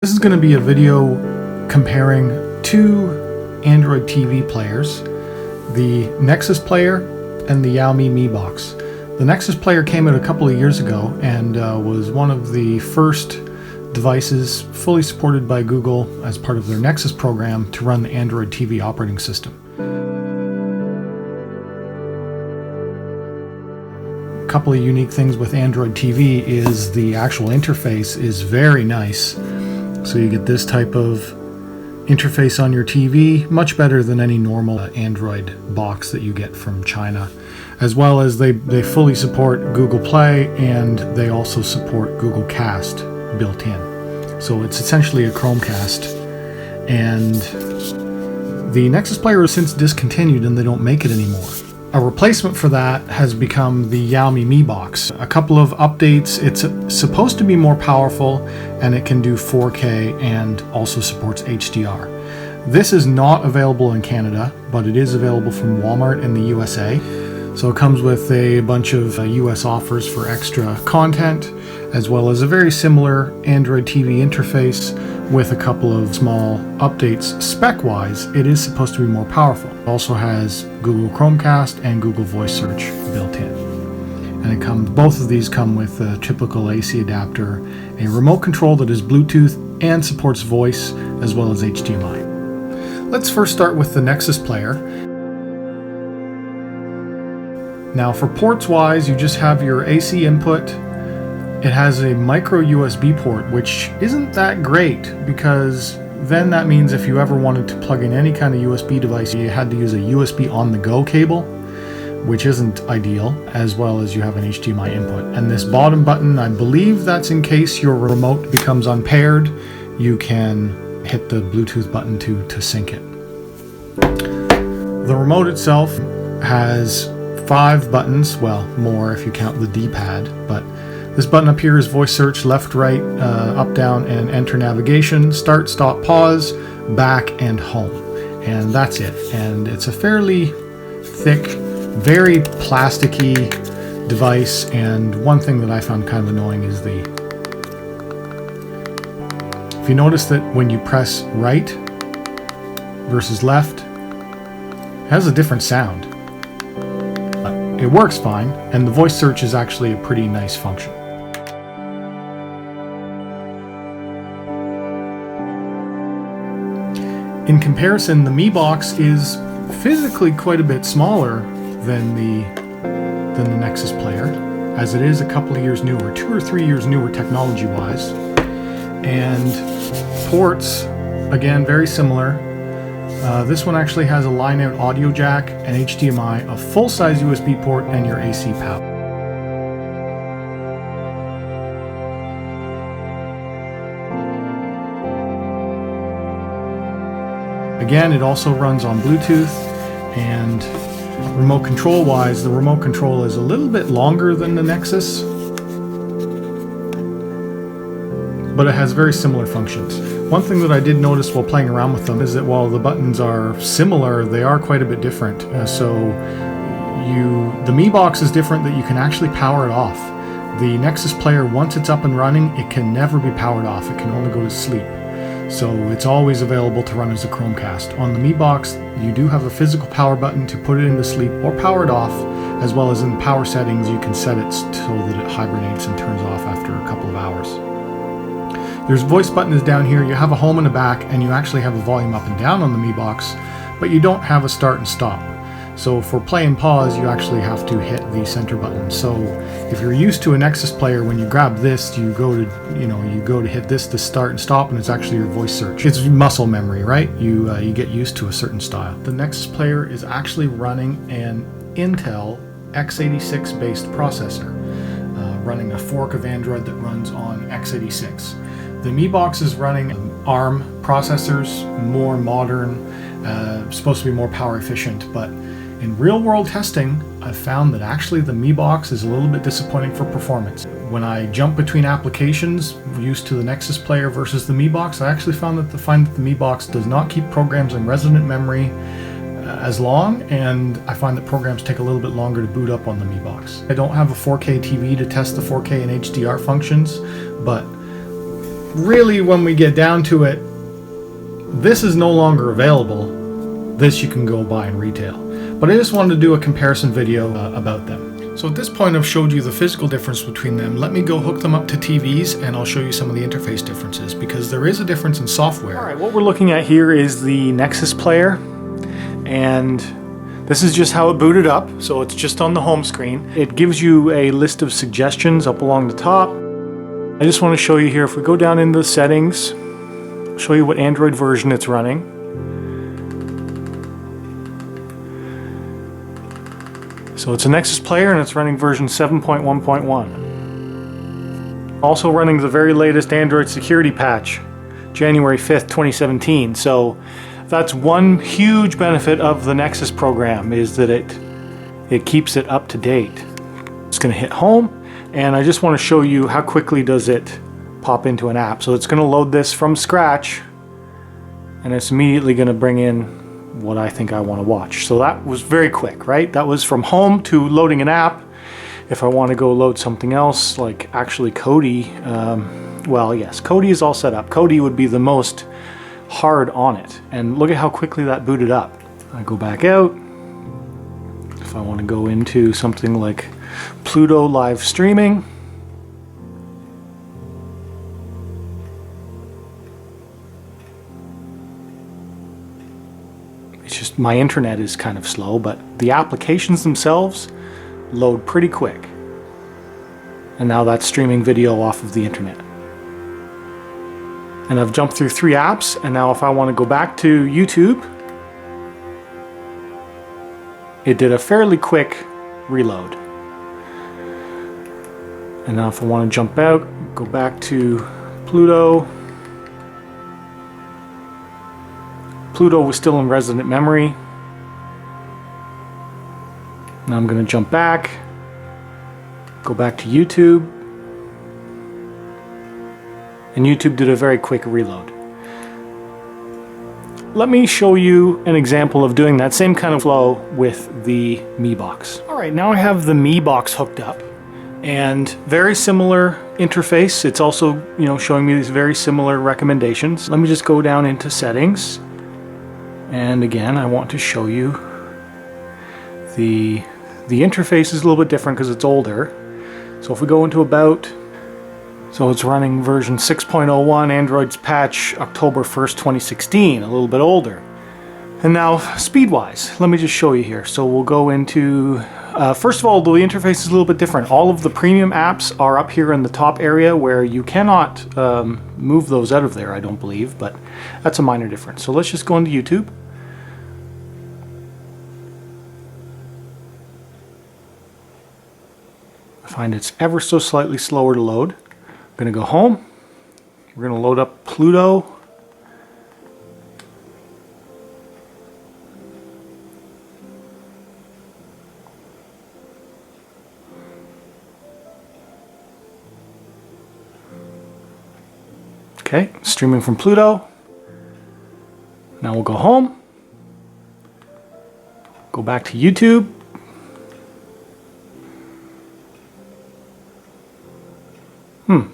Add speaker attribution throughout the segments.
Speaker 1: This is going to be a video comparing two Android TV players, the Nexus player and the Xiaomi Mi Box. The Nexus player came out a couple of years ago and was one of the first devices fully supported by Google as part of their Nexus program to run the Android TV operating system. A couple of unique things with Android TV is the actual interface is very nice. So you get this type of interface on your TV, much better than any normal Android box that you get from China. As well as they fully support Google Play, and they also support Google Cast built in. So it's essentially a Chromecast. And the Nexus player has since discontinued and they don't make it anymore. A replacement for that has become the Xiaomi Mi Box. A couple of updates. It's supposed to be more powerful and it can do 4K and also supports HDR. This is not available in Canada, but it is available from Walmart in the USA. So it comes with a bunch of US offers for extra content, as well as a very similar Android TV interface with a couple of small updates. Spec-wise, it is supposed to be more powerful. It also has Google Chromecast and Google Voice Search built in. And both of these come with a typical AC adapter, a remote control that is Bluetooth and supports voice as well as HDMI. Let's first start with the Nexus player. Now for ports wise, you just have your AC input. It has a micro USB port, which isn't that great because then that means if you ever wanted to plug in any kind of USB device, you had to use a USB on-the-go cable, which isn't ideal, as well as you have an HDMI input. And this bottom button, I believe that's in case your remote becomes unpaired, you can hit the Bluetooth button to sync it. The remote itself has 5 buttons, well, more if you count the D-pad, but this button up here is voice search, left, right, up, down, and enter navigation, start, stop, pause, back, and home. And that's it. And it's a fairly thick, very plasticky device. And one thing that I found kind of annoying is if you notice that when you press right versus left, it has a different sound. It works fine, and the voice search is actually a pretty nice function. In comparison, the Mi Box is physically quite a bit smaller than the Nexus player, as it is a couple of years newer, 2 or 3 years newer technology-wise. And ports, again, very similar. This one actually has a line-out audio jack, an HDMI, a full-size USB port, and your AC power. Again, it also runs on Bluetooth, and remote control-wise, the remote control is a little bit longer than the Nexus, but it has very similar functions. One thing that I did notice while playing around with them is that while the buttons are similar, they are quite a bit different. The Mi Box is different that you can actually power it off. The Nexus player, once it's up and running, it can never be powered off. It can only go to sleep. So it's always available to run as a Chromecast. On the Mi Box, you do have a physical power button to put it into sleep or power it off, as well as in the power settings, you can set it so that it hibernates and turns off after a couple of hours. Your voice button is down here. You have a home and a back, and you actually have a volume up and down on the Mi Box, but you don't have a start and stop. So for play and pause, you actually have to hit the center button. So if you're used to a Nexus player, when you grab this, you go to hit this to start and stop, and it's actually your voice search. It's muscle memory, right? You get used to a certain style. The Nexus player is actually running an Intel x86 based processor, running a fork of Android that runs on x86. The Mi Box is running ARM processors, more modern, supposed to be more power efficient, but in real-world testing, I've found that actually the Mi Box is a little bit disappointing for performance. When I jump between applications used to the Nexus player versus the Mi Box, I actually find that the Mi Box does not keep programs in resident memory as long, and I find that programs take a little bit longer to boot up on the Mi Box. I don't have a 4K TV to test the 4K and HDR functions, but really, when we get down to it, this is no longer available. This you can go buy in retail. But I just wanted to do a comparison video about them. So at this point I've showed you the physical difference between them. Let me go hook them up to TVs and I'll show you some of the interface differences, because there is a difference in software. Alright, what we're looking at here is the Nexus player, and this is just how it booted up. So it's just on the home screen. It gives you a list of suggestions up along the top. I just want to show you here, if we go down into the settings, I'll show you what Android version it's running. So it's a Nexus player and it's running version 7.1.1. Also running the very latest Android security patch, January 5th, 2017. So that's one huge benefit of the Nexus program, is that it keeps it up to date. It's going to hit home, and I just want to show you how quickly does it pop into an app. So it's going to load this from scratch, and it's immediately going to bring in what I think I want to watch. So that was very quick, right? That was from home to loading an app. If I want to go load something else, like actually Kodi, well, yes, Kodi is all set up. Kodi would be the most hard on it, and look at how quickly that booted up. I go back out. If I want to go into something like Pluto live streaming, it's just my internet is kind of slow, but the applications themselves load pretty quick. And now that's streaming video off of the internet. And I've jumped through 3 apps, and now if I want to go back to YouTube, it did a fairly quick reload. And now if I want to jump out, go back to Pluto. Pluto was still in resident memory. Now I'm going to jump back, go back to YouTube. And YouTube did a very quick reload. Let me show you an example of doing that same kind of flow with the Mi Box. Alright, now I have the Mi Box hooked up, and very similar interface. It's also, you know, showing me these very similar recommendations. Let me just go down into settings, and again I want to show you the interface is a little bit different because it's older. So if we go into about, so it's running version 6.01, Android's patch October 1st, 2016, a little bit older. And now, speed-wise, let me just show you here. So we'll go into, first of all, the interface is a little bit different. All of the premium apps are up here in the top area where you cannot move those out of there, I don't believe, but that's a minor difference. So let's just go into YouTube. I find it's ever so slightly slower to load. I'm going to go home. We're going to load up Pluto. Okay, streaming from Pluto. Now we'll go home. Go back to YouTube.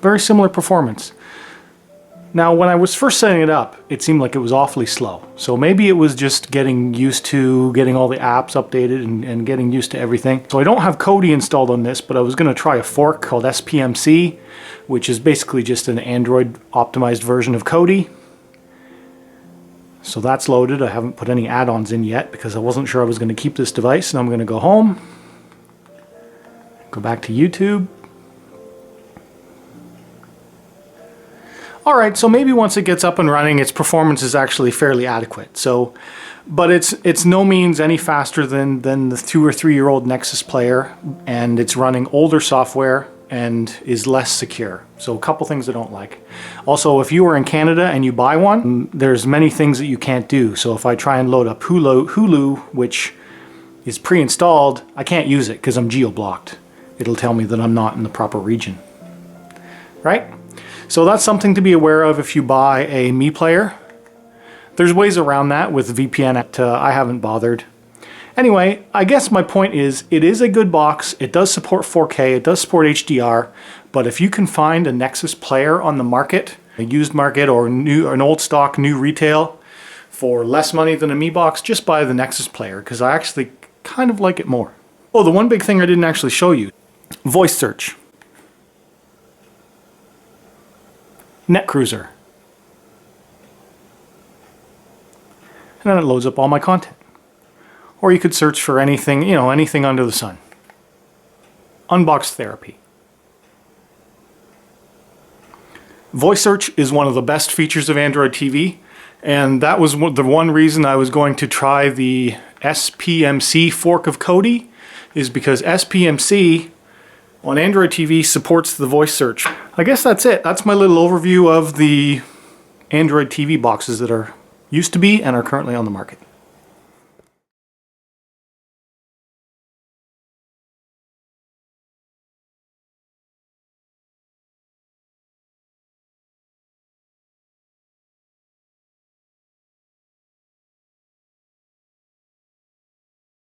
Speaker 1: Very similar performance. Now, when I was first setting it up, it seemed like it was awfully slow. So maybe it was just getting used to getting all the apps updated and getting used to everything. So I don't have Kodi installed on this, but I was going to try a fork called SPMC, which is basically just an Android optimized version of Kodi. So that's loaded. I haven't put any add-ons in yet because I wasn't sure I was going to keep this device. And I'm going to go home, go back to YouTube. Alright, so maybe once it gets up and running, its performance is actually fairly adequate. So, but it's no means any faster than the 2 or 3 year old Nexus player, and it's running older software and is less secure. So a couple things I don't like. Also, if you are in Canada and you buy one, there's many things that you can't do. So if I try and load up Hulu, which is pre-installed, I can't use it because I'm geo-blocked. It'll tell me that I'm not in the proper region. Right? So that's something to be aware of if you buy a Mi player. There's ways around that with VPN. I haven't bothered. Anyway, I guess my point is, it is a good box. It does support 4K, it does support HDR, but if you can find a Nexus player on the market a used market or an old stock new retail for less money than a Mi box, just buy the Nexus player, because I actually kind of like it more. Oh, the one big thing I didn't actually show you, voice search. Netcruzer. And then it loads up all my content. Or you could search for anything, you know, anything under the sun. Unbox therapy. Voice search is one of the best features of Android TV, and that was the one reason I was going to try the SPMC fork of Kodi, is because SPMC on Android TV supports the voice search. I guess that's it. That's my little overview of the Android TV boxes that are used to be and are currently on the market.